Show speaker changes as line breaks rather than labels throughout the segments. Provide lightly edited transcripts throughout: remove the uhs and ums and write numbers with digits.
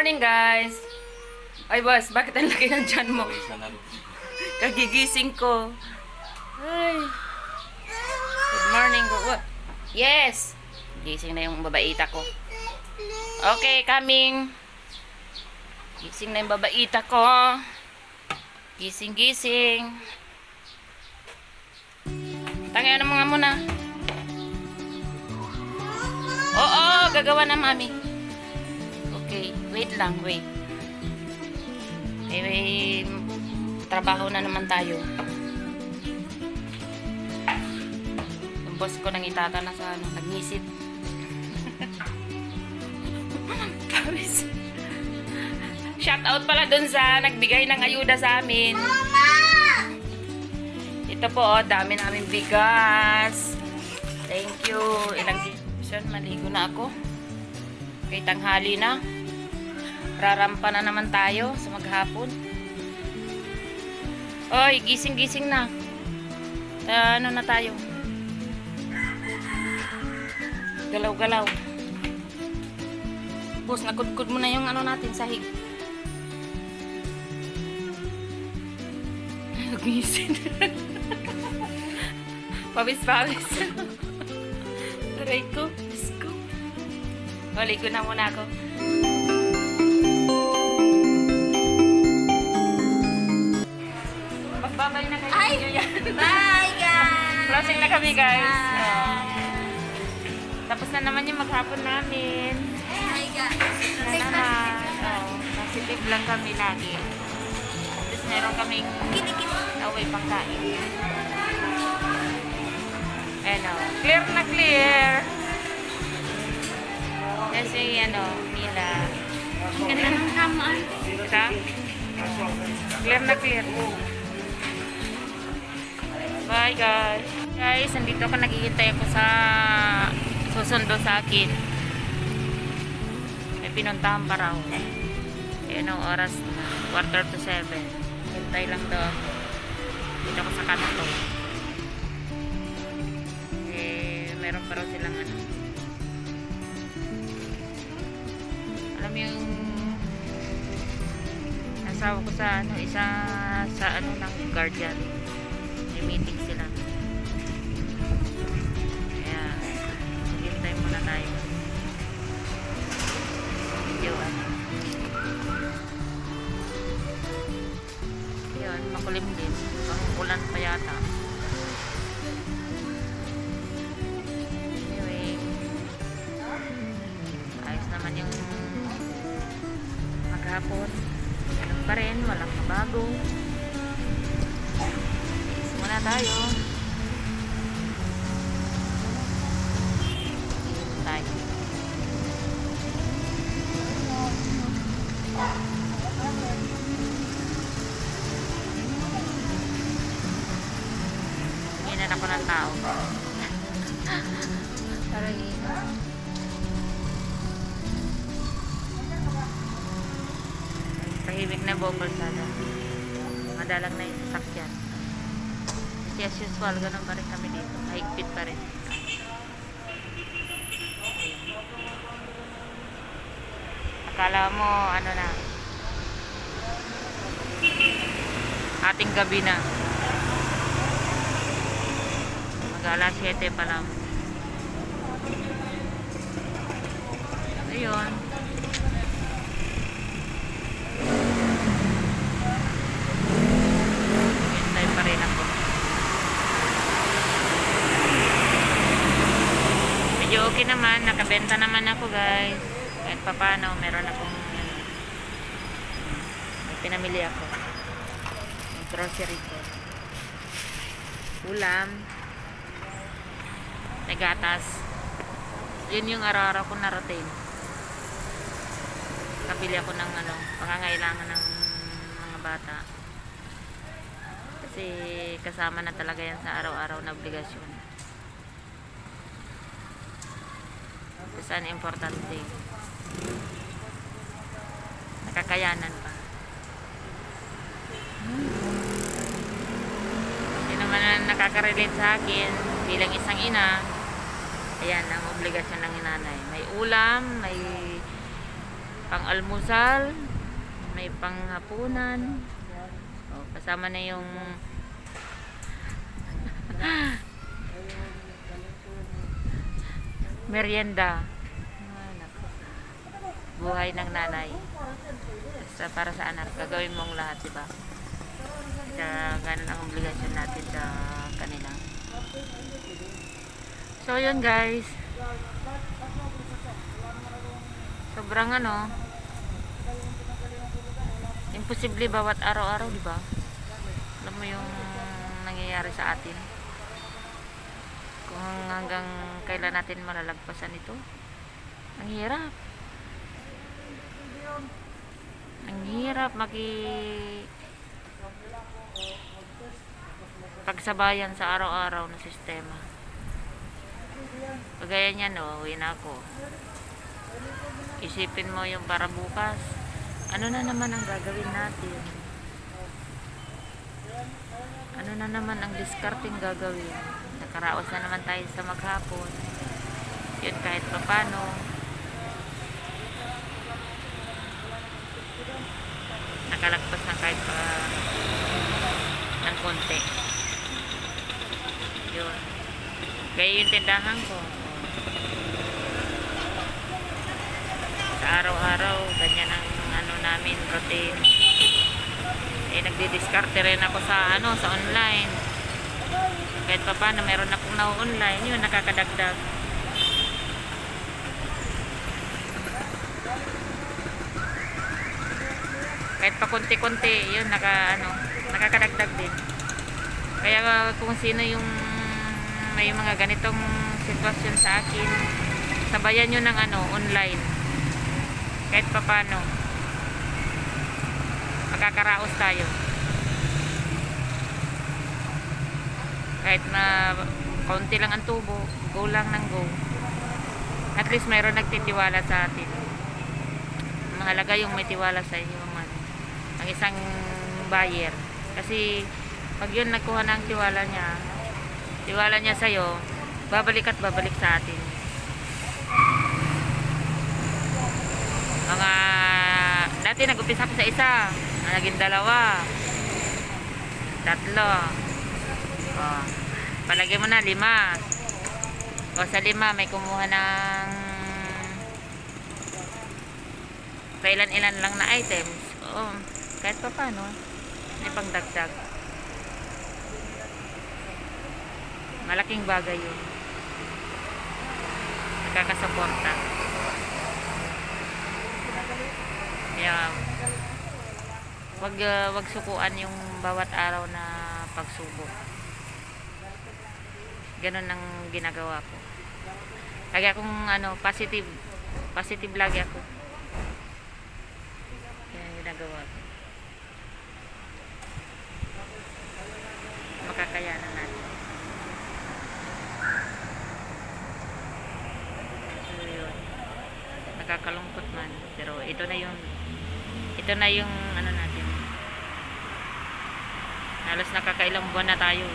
morning, guys. Ay, boss, bakit ang laki ng tiyan mo? Kagigising ko. Ay. Good morning. Yes. Gising na yung babaita ko. Okay, coming. Gising na yung babaita ko. Gising, gising. Tangay, ano mga muna? Oo, gagawa na, mami. Okay, wait lang, wait. May trabaho na naman tayo. Yung boss ko nang itata na sa nagnisit. Shout out pala dun sa nagbigay ng ayuda sa amin. Mama! Ito po, oh, dami namin bigas. Thank you. Ilang division, maligo na ako. Okay, tanghali na. Rarampa na naman tayo sa maghapon. Oy, gising-gising na. Ano na tayo? Galaw-galaw. Boss, nakudkud mo na yung ano natin, sahig. Gising. Pawis-pawis. Aray ko. Diyos ko. Ligo na muna ako. Magbabay na kayo.
Ay! Bye, guys!
Closing na kami, guys. Tapos na naman yung maghapon namin.
Hi, guys!
Na naman. Positive lang kami lagi. Tapos meron kaming away pangkain. Ano, clear na clear. Kasi nila.
Ganda ng kama.
Sa? Clear na clear. Bye, guys. Guys, nandito ako, naghihintay ako sa susundo sa akin. May pinuntahan pa raw. Ayan ang oras, 6:45. Hintay lang daw ako. Dito ako sa kanto. Meron pa raw silang alam yung nasawa ko sa isa sa ng guardian. May meeting sila. Kaya hintay muna tayo. Video yun, makulim din. Ulan pa yata. Anyway, ayos naman yung maghapon. Ganun pa rin, walang mabago. Ayos muna tayo. Tayo. Tingnan ako ng tao. Parang tahimik na buong kalsada. Madalang na yung sasakyan. Kasi as usual, ganun pa rin kami dito. Mahigpit pa rin. Akala mo, na ating gabi na. Mag-alas 7 pa lang. Ayun. Hintay pa rin ako. Medyo okay naman. Nakabenta naman ako, guys. Kahit pa paano, meron akong may pinamili ako. Yung grocery ko. Ulam. Gatas. Yun yung araw-araw ko na routine. Kabili ako ng pangangailangan ng mga bata. Kasi kasama na talaga yan sa araw-araw na obligasyon. Kasi ang importante. Nakakayanan pa. Hindi naman na nakaka-relate sa akin bilang isang ina. Ayan ang obligasyon ng nanay. May ulam, may pang almusal, may panghapunan. Oh, kasama na yung merienda. Ah, naku. Buhay ng nanay. Basta para sa anak, gagawin mong lahat, diba? Kaya ganun ang obligasyon natin sa kanila. So, yun guys. Sobrang imposible bawat araw-araw, diba? Alam mo yung nangyayari sa atin. Kung hanggang kailan natin malalagpasan ito. Ang hirap. Ang hirap pagsabayan sa araw-araw na sistema. Kagaya niyan, uwi na ako. Isipin mo yung para bukas. Ano na naman ang gagawin natin? Ano na naman ang discarding gagawin? Nakaraos na naman tayo sa maghapon. Yun kahit papano. Nakalagpas na kahit pa ng konti. Yun. Kaya yung tindahan ko. Sa araw-araw, ganyan ang namin routine. Nagdi-discarte rin ako sa sa online. Kahit pa paano meron akong na-online, yun nakakadagdag. Kahit pa konti-konti, yun nakakadagdag din. Kaya kung sino yung may mga ganitong sitwasyon sa akin, sabayan nyo ng online. Kahit pa paano makakaraos tayo. Kahit na kaunti lang ang tubo, go lang ng go. At least mayroon nagtitiwala sa atin. Mahalaga yung may tiwala sa inyo ang isang buyer. Kasi pag yun nagkuha ng tiwala niya sa'yo, babalik at babalik sa atin. Mga dati nag-umpisa ko sa isa, naging 2, 3. Oh, palagay mo na 5. O sa 5 may kumuha ng kailan-ilan lang na items. Oh, kahit pa paano, may pangdagdag. Malaking bagay yun. Nakakasuporta. Kaya wag sukuan yung bawat araw na pagsubok. Ganun ang ginagawa ko. Kaya kung positive lagi ako. Yan ang ginagawa ko. Makakayanan natin. So yun. Nakakalungkot man. Pero ito na yung natin. Halos nakakailang buwan na tayo.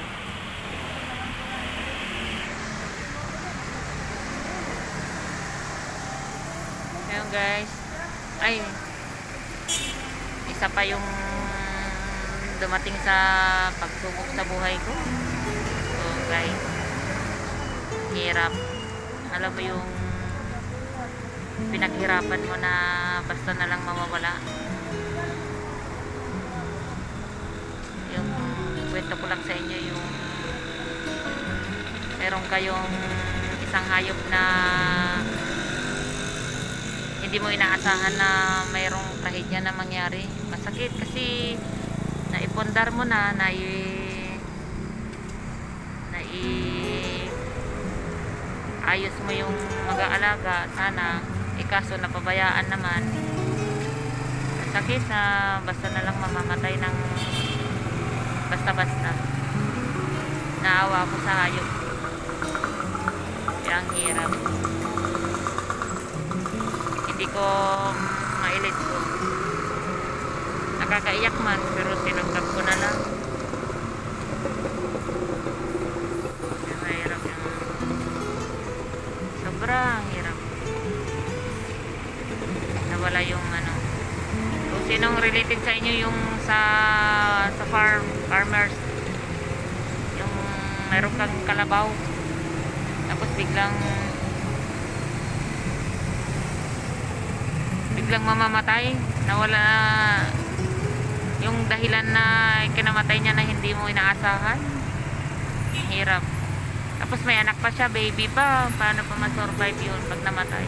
Ayun guys. Ay, isa pa yung dumating sa pagsubok sa buhay ko. So guys, hirap. Alam mo yung pinaghirapan mo na basta na lang mawawala. Yung kwento ko lang sa inyo yung meron kayong isang hayop na hindi mo inaasahan na mayroong trahedya na mangyari. Masakit kasi naipondar mo na ayos mo yung mag-aalaga sana, ikaso napabayaan naman. Masakit na basta na lang mamamatay ng basta-basta. Naawa ko sa hayop. Kaya ang hirap. Hindi ko mailit ko. Nakakaiyak man, pero tinanggap ko na lang. Mahirap yung sobrang hirap. Nawala yung Sinong related sa inyo yung sa farmers? Yung meron kang kalabaw. Tapos biglang mamamatay, nawala yung dahilan na kinamatay niya na hindi mo inaasahan. Hirap. Tapos may anak pa siya, baby pa, paano pa ma-survive yun pag namatay?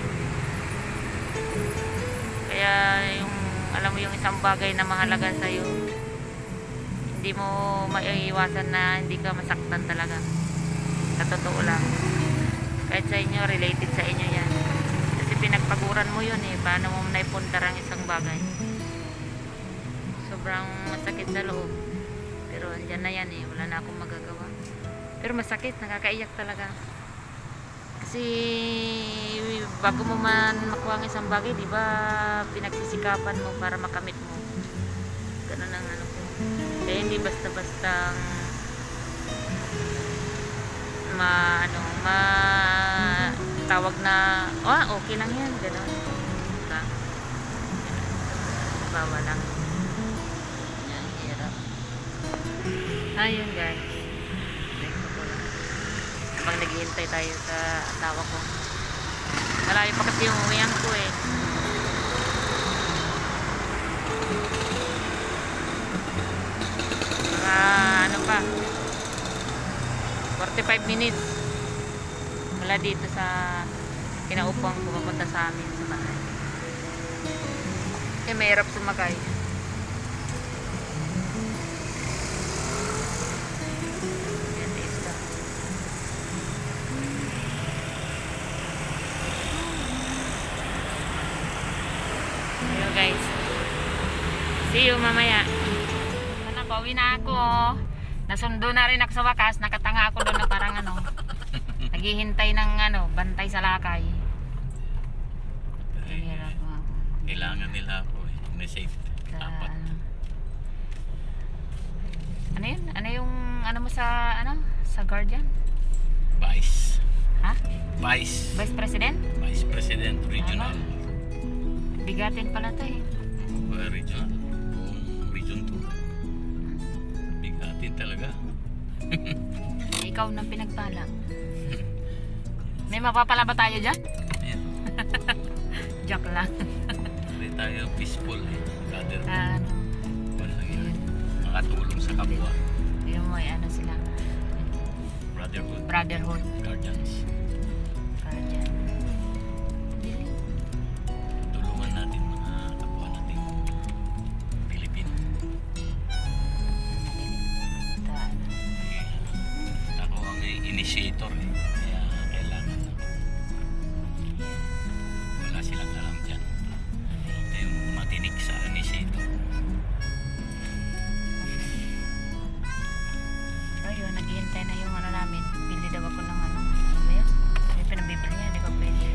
Kaya yung alam mo yung isang bagay na mahalaga sa'yo, hindi mo maiiwasan na hindi ka masaktan talaga. Sa totoo lang, kahit sa inyo, related sa inyo yan. Kasi pinagpaguran mo yun eh. Paano mo naipundar ang isang bagay? Sobrang masakit sa loob. Pero andyan na yan eh. Wala na akong magagawa. Pero masakit. Nakakaiyak talaga. Kasi bago mo man makuha ang isang bagay, di ba pinagsisikapan mo para makamit mo. Ganun ang ano ko. Kaya hindi basta-basta tawag na okay lang yan, gano'n diba? Bawa lang yan, hirap. Ayun guys, next ko lang habang naghihintay tayo sa asawa ko. Malayo pa kasi yung uwian ko eh. Mga ano pa 45 minutes mula dito sa kinaupang pumunta sa amin sa bahay. Eh mahirap sumakay. Yan, tiis ka. Hello guys, see you mamaya. Sana pauwi na ako. Nasundo na rin ako sa wakas. Nakatanga ako doon na parang ano, naghihintay ng ano, bantay sa lakay.
Kailangan nila ako eh. May safety. Dapat.
Ano yun? Ano yung ano mo sa ano? Sa Guardian?
Vice.
Ha?
Vice.
Vice President?
Vice President Regional.
Bigatin pala to eh.
Regional. Buong Region 2. Bigatin talaga.
Ikaw nang pinagpala. May mapapala ba tayo dyan?
Ayan.
Joke lang.
Hindi tayo peaceful eh. Brother.
Ano?
Walang yun. Makatulong sa kapwa.
Yung mo ano sila.
Brotherhood.
Brotherhood.
Guardians.
Guardian.
Tulungan natin mga kapwa natin Pilipino. Ako ang initiator eh. Kaya kailangan ako. Wala silang alam dyan. Ito yung matinig sa initiator.
Ayun, naghihintay na yung ano namin. Bili daw ako ng ano. Ano ba yun? May pinabibili niya, hindi ko pwede.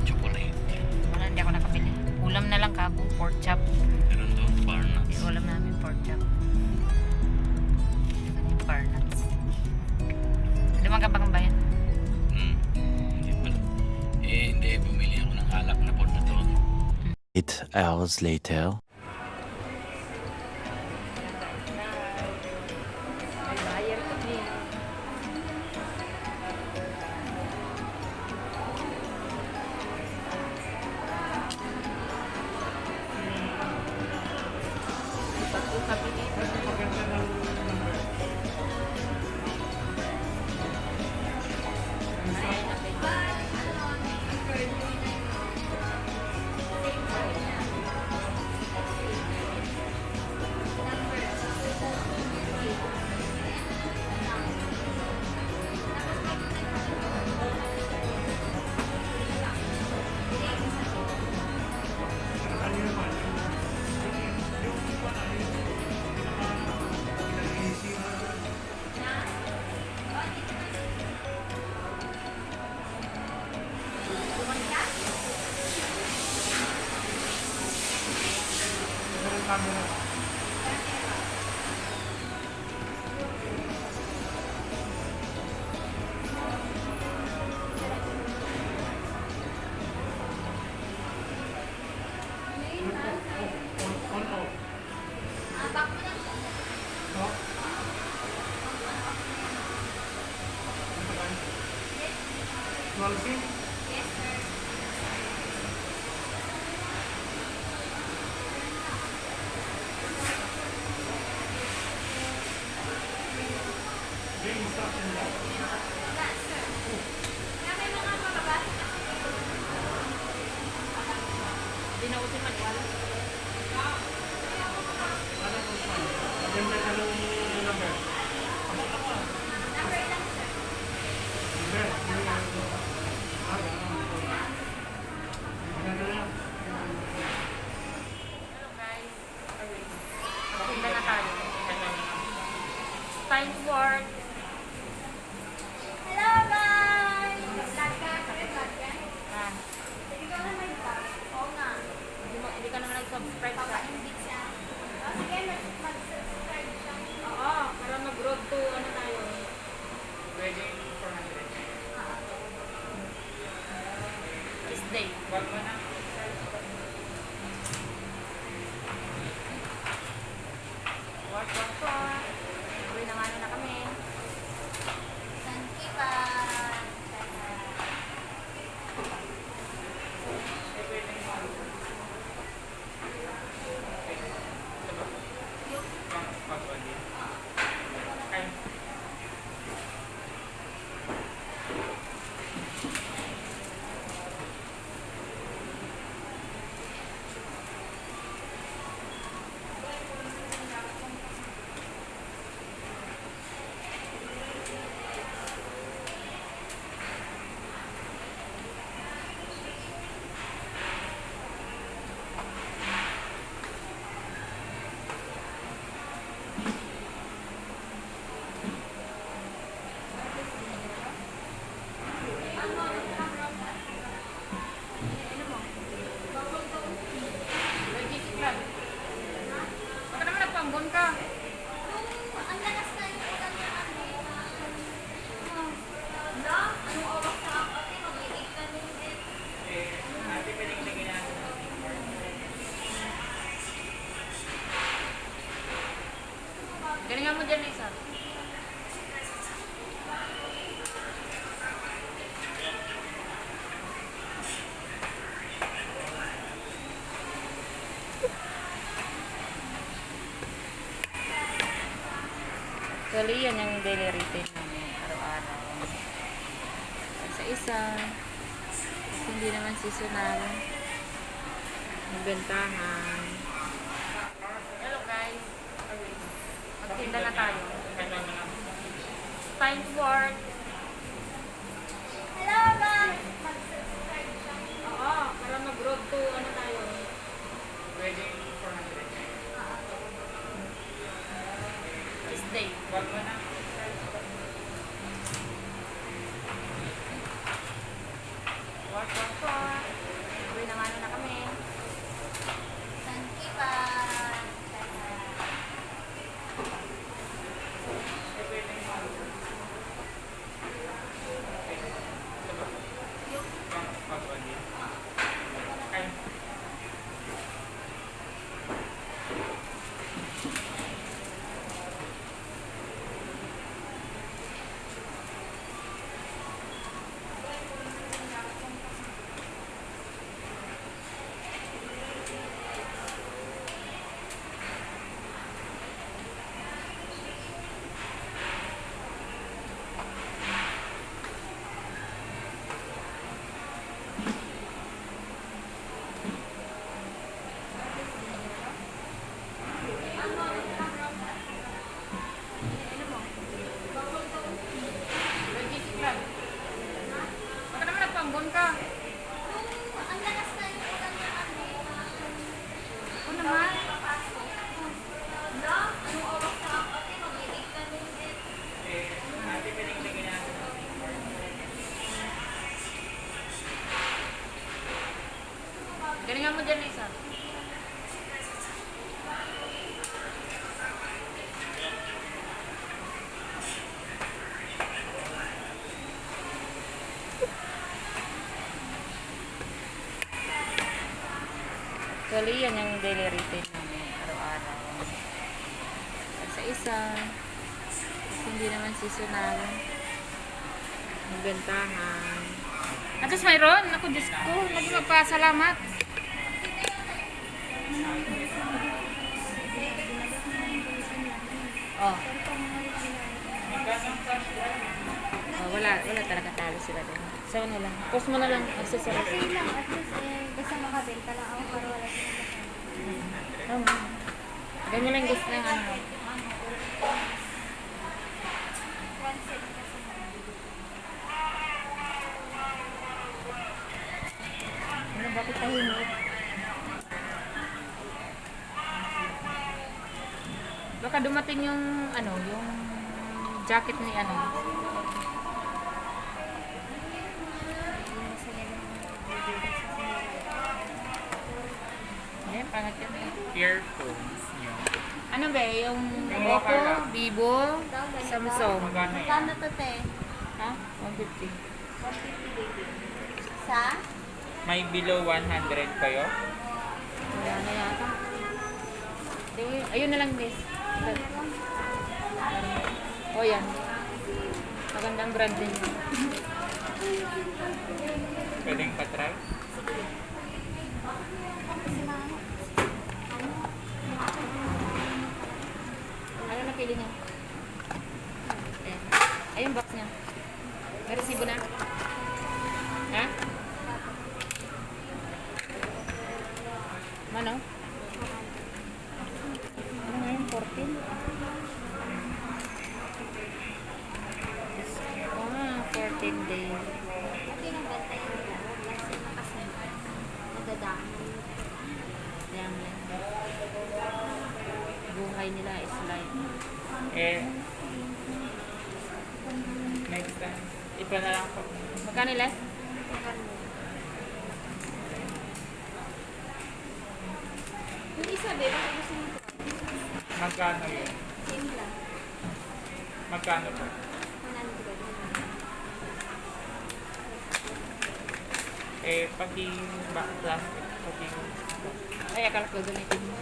Chocolate.
Wala, hindi ako nakabili. Ulam na lang kabo, pork chop.
Meron doon, bar nuts.
Yung ulam namin, pork chop. Ano yung bar nuts? Lumagabang ba yan?
Hindi pala. Eh, hindi. Bumili ako ng alak na pork na to.
8 hours later.
Hindi na usin maniwala. Hello guys. Magtinda na tayo. Time to work.
Hello guys! Vlog ka? Vlog ka?
Ah,
Hindi ka na may vlog? Oo nga.
hindi ka naman nag-subscribe sa
Papa-invite siya. Oh, sige, mag-subscribe siya.
Oo, para mag-road to ano tayo.
Wedding 400.
This day.
Wag mo na.
Work. Uwi na nga na kami.
Sankipan.
Baka naman nagpambon ka.
Ang lakas na yung ulan na kami. No? Anong oras sa kapatid? Mag-iig ka din din.
Galingan mo dyan, Lisa. Actually, yan yung daily routine namin araw-araw. Isa-isa. Kasi hindi naman seasonal. Magbentahan. Hello guys. Magtinda na tayo. Time to work.
Hello guys! Mag-subscribe siya.
Oo, para mag-road to ano tayo.
Wedding 400.
This day.
Wag mo na.
Work. Uwi na nga na kami.
Sankipan.
Baka naman nagpambon ka.
Ang lakas na yung ulan na kami.
Ako naman.
No? Anong oras sa kapatid? Mag-iig ka din din.
Galingan mo dyan, Lisa. Actually, yan yung daily routine namin araw-araw. Isa-isa. Kasi hindi naman seasonal. Magbentahan. At least mayroon. Ako, Diyos ko. Magpapasalamat. Oh. Oh, wala talaga talo sila din. So, ano lang. Post mo na lang. Accessories.
Okay lang, at least basta makabenta lang ako para wala silang kasama.
Tama. Ganyan lang gusto ng ano. Ano, bakit tahimik? Baka dumating yung ano, yung jacket ni ano. Eh, pangat yan.
Earphones niyo.
Ano ba, yung
Yung
Oppo,
Walker lang.
Vivo, Samsung.
Magkano yan?
Kano to, te?
Ha? 150.
150 baby. Sa?
May below 100 kayo?
Wala na yata. Ayun na lang, miss. Oh, yan. Magandang brand din.
Pwedeng pa-try?
Ano napili niya? Ayan. Ayun, box niya. May resibo na? Ha? Ano? Ano ngayon? 14? Ah, 14 days.
Okay lang benta yung kasi nadadami.
Yan lang. Buhay nila is life.
Eh, next time. Iba na lang po.
Magkano less?
Yung isa, babe, baka gusto mo ito.
Magkano yun?
Same lang.
Magkano po?
100.
Eh, pati plastic, pati
Ay, akala ko gamitin mo.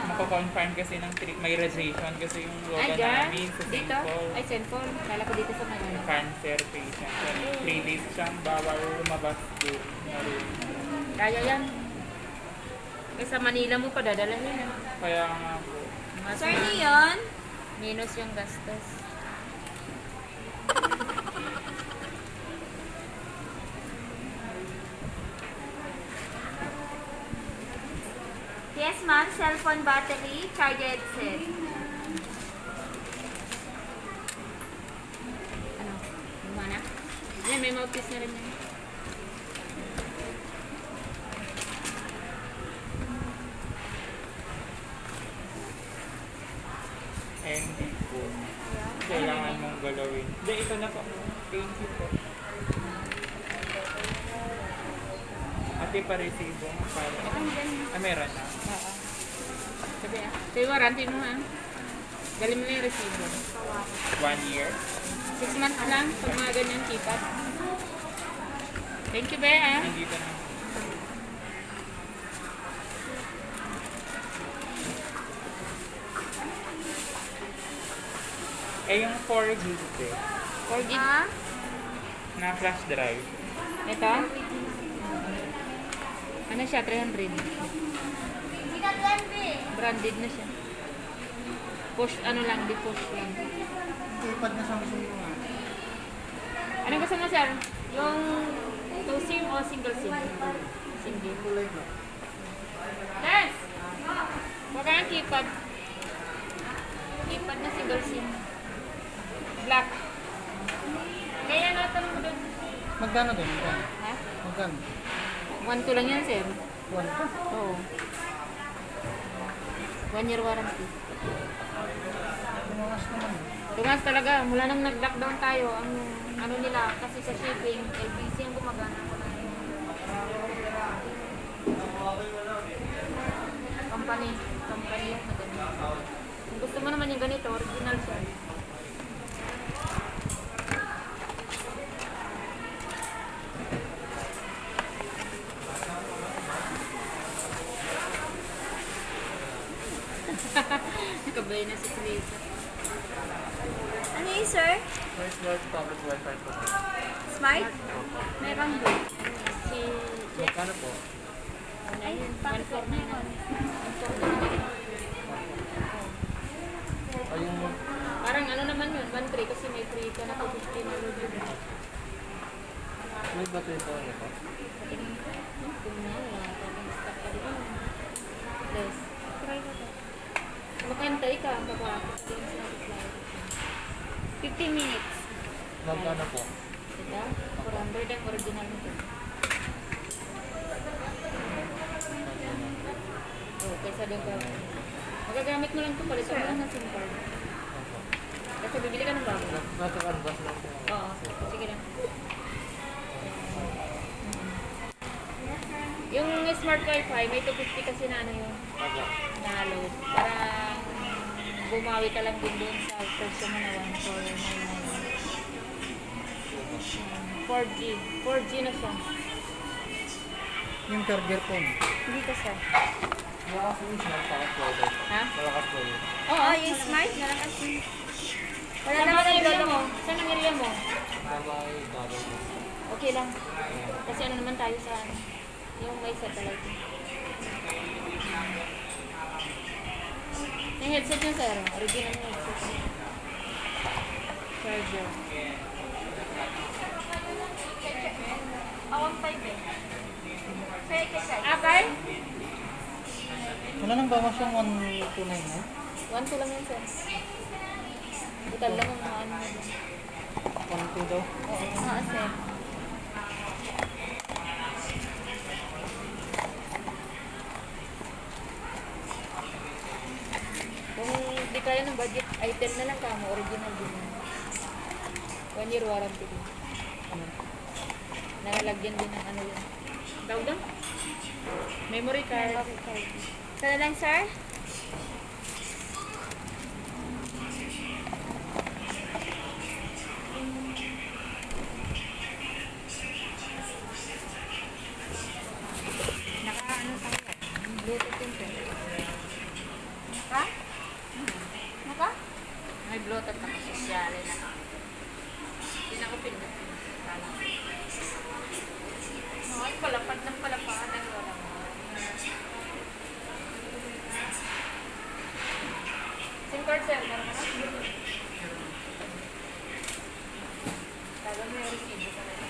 mako-confirm kasi ng mayorization kasi yung logo
Ay, dyan?
namin sa St.
Dito?
Paul.
Ay, St. Paul. Kala ko dito sa Manila.
Cancer patient. 3 days siyang bawal lumabas doon na room.
Kaya yan. Eh, sa Manila mo pa dadalhin.
Kaya nga po.
Mas
Sir, ano yun?
minus yung gastos.
Yes, ma'am. Cellphone battery, charger set.
Ano? Lumana? Yan, may mouthpiece na rin yan.
Eh, hindi po. Kailangan mong galawin. Hindi, ito na po. Thank you po. Ate pa resibo. Para. Ah, meron na.
Oo. Sabi ah. Sabi warranty mo ha. Galing mo na yung resibo.
1 year.
6 months lang pag mga ganyan keypad. Thank you, Bea. ah.
Nandito na. Eh, yung 4 gig eh.
4 gig.
Ha?
Na flash drive.
Ito? Ano siya? 300.
Sinaganda
Branded na siya. Push, ano lang, di push lang.
Ipad na Samsung mo nga.
Ano gusto mo, sir? Yung 2 SIM o single SIM? Single.
Kulay ko.
Yes! Baka ang keypad. Keypad na single SIM. Black. Kaya natanong mo doon.
Magkano din? Magkano?
Ha?
Magkano?
1-2 lang yan, sir.
1 pa.
Oo. 1 year warranty.
Tumakas naman.
Tumas talaga. Mula nang nag-lockdown tayo, ang ano nila, kasi sa shipping, LBC ang gumagana. Company yung maganda. Kung gusto mo naman yung ganito, original siya. Nakabay na si Teresa.
Ano yun, sir?
First Lord Public Wi-Fi po.
Smart? Meron doon.
Magkano po?
Ay, bakit meron?
Ay, yung...
Parang ano naman yun, 1-3 kasi may free ka na to 15 na review.
May bato ito, ano po?
Less.
Try ko to.
Makantay ka, papakapit din sa flyer.
15 minutes.
Magkano po?
Ito, 400 ang original nito. Oh, kaysa doon ka. Magagamit mo lang ito, palit mo lang ng SIM card. Kasi bibili ka ng bago.
Nasa-canvas lang po.
Oo, sige lang. Yung smart wifi, may 250 kasi na ano yun,
Aga.
na load. Para bumawi ka lang din doon sa presyo mo na 1499. 4G. 4G na siya.
Yung charger phone.
Hindi ka siya.
Malakas yung malakas po.
Ha?
Malakas po yun.
Oo,
Yung smart, malakas yun. Wala
Saan
naman
ang area
naglolo
mo? Saan ang area mo?
Babay, babay po.
Okay lang. Kasi ano naman tayo sa yung may satellite. Yung headset yung sir, original na headset. Charger.
Awang 5 eh. Say, kasi.
Akay?
Wala nang bawas yung 129 na?
1-2 lang yun sir. Butal lang ang mga ano na dun.
1.2 daw.
Oo, sir.
Kung di kaya ng budget, item na lang kamo, original din. 1 year warranty din. Nalalagyan din ng ano yun. Tawag doon? Memory card.
Ito na lang, sir?
Naka-ano tayo? Bluetooth yun sir.
Ha? Naka?
May Bluetooth na kasosyale na. Hindi na ko pindot. Ay, palapad ng palapad. Ang wala mo. SIM card sir, meron ka na? Tagal mo yung resibo sa nila.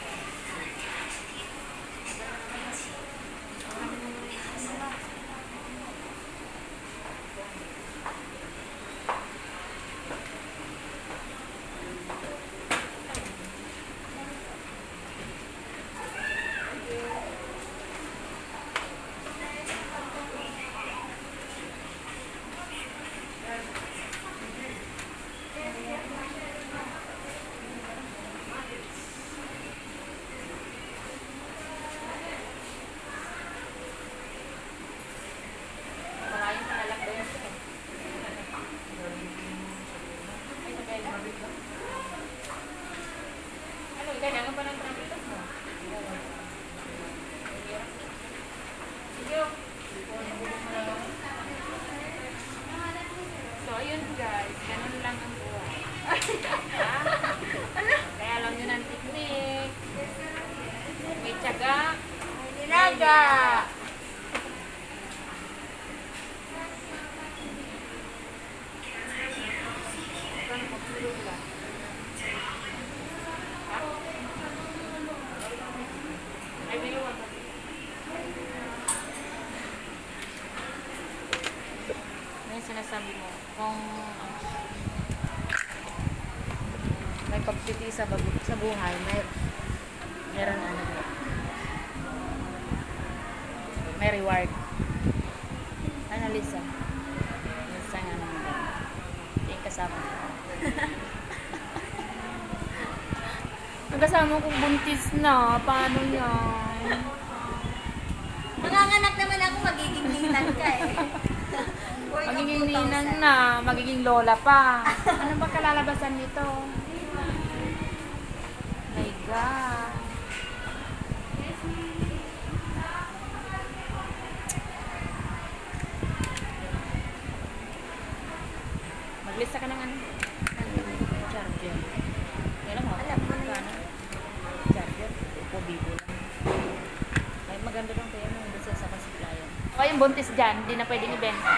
Maraming panalak daw yun sir. Ay, sabay. Ano, kailangan pa ng tramitas mo? Sige. So, ayun guys, ganun lang ang buhay. Kaya alam nyo ng teknik. May tiyaga.
Nilaga!
Ay, biluwan ka. Ano yung sinasabi mo? Kung may pagtiti sa buhay, meron ano, may reward. Ano, Lisa? Lisa nga naman din. Yung kasama. Ang kasama kong buntis na. Paano yan?
Manganganak naman ako, magiging ninang ka eh.
Magiging ninang na. Magiging lola pa. Ano ba kalalabasan nito? My God. Maglista ka ng ano? Charger. yan. Kaya lang,
Alam mo na
magkano? Charger, o Vivo lang. Ay, maganda lang kaya nung gusto sa kasiplayan. O, yung buntis dyan, hindi na pwedeng ibenta.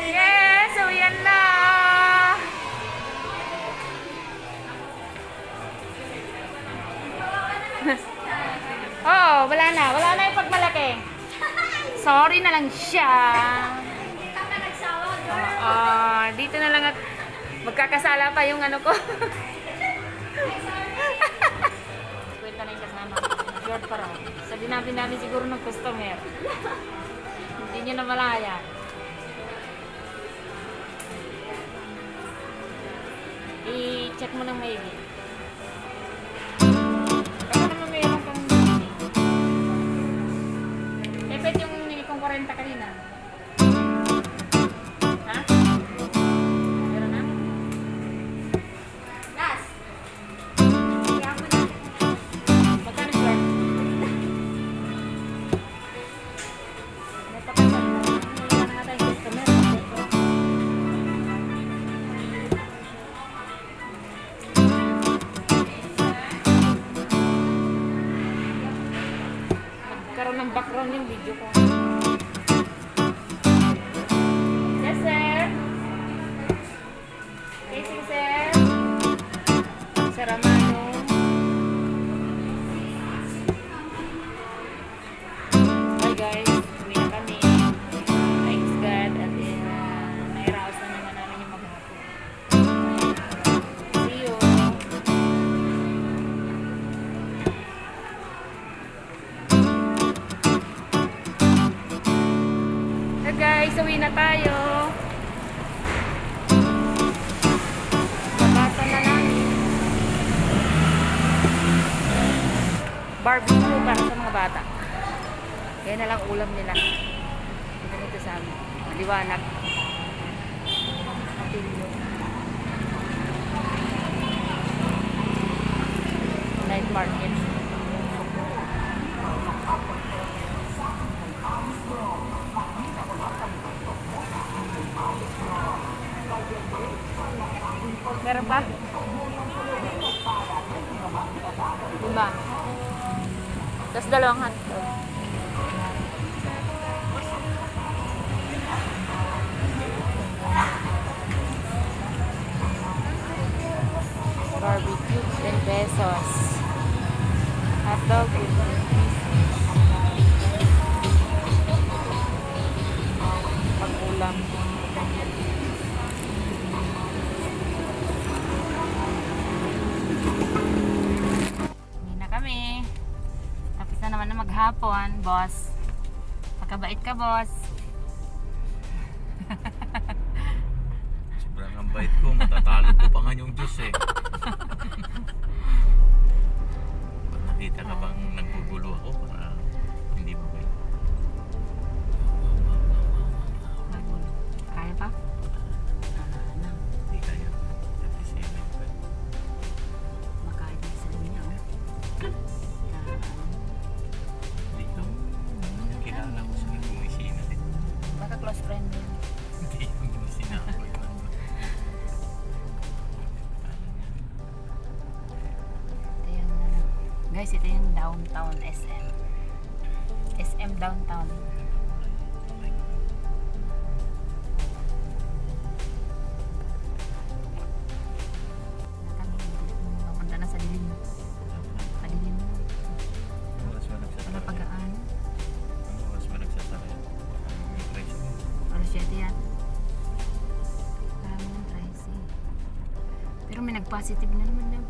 Yes! So, yan na! Oh, wala na. Wala na yung pagmalaki. Sorry na lang siya.
Kaka nagsawa,
Dito na lang at magkakasala pa yung ano ko. Kwenta na yung kasama. Short pa raw. Sabi natin siguro ng customer. Hindi nyo na malaya. I-check mo ng maigi. Baka naman mayroon kang epet yung hingi kong 40 kanina. Ha? Meron na?
Last. Kaya mo na.
Magkano short? Napakasal na. Wala na nga tayong customer. Magkaroon ng background yung video ko. Yes, sir. Facing, sir. Sir Amano. Hi guys, uwi na kami. Thanks God. At nairaos na naman namin yung maghapon. See you. Hey guys, uwi na tayo. Babasan na namin. Barbecue para sa mga bata. Kaya na lang ulam nila. Ito nito sa amin. Maliwanag. Matilyo. Night market. Meron pa? 5. Tapos 2 hotdog. Barbecue, 10 pesos. Hotdog, 50. Pag-ulam. Hindi na kami. Tapos na naman na maghapon, boss. Pagkabait ka, boss.
Sobrang ang bait ko, matatalo ko pa nga yung Diyos eh. Pag nakita ka bang naggugulo ako para hindi mo bait.
Kaya pa?
Hindi kaya. At isipin ko.
Makain na sa linya, oh.
Dito. Kilala ko sa gumisina din.
Baka close friend mo yun.
Hindi yung gumisina ako yun.
Ito yung, guys, ito yung downtown SM. SM downtown. Papunta na sa dilim. Padilim na.
Ano oras ba
Wala
nagsasara?
pagaan.
Ano oras ba nagsasara yan? Yung price mo.
Alas 7 yan. Marami ng tricy. Pero may nag-positive na naman daw.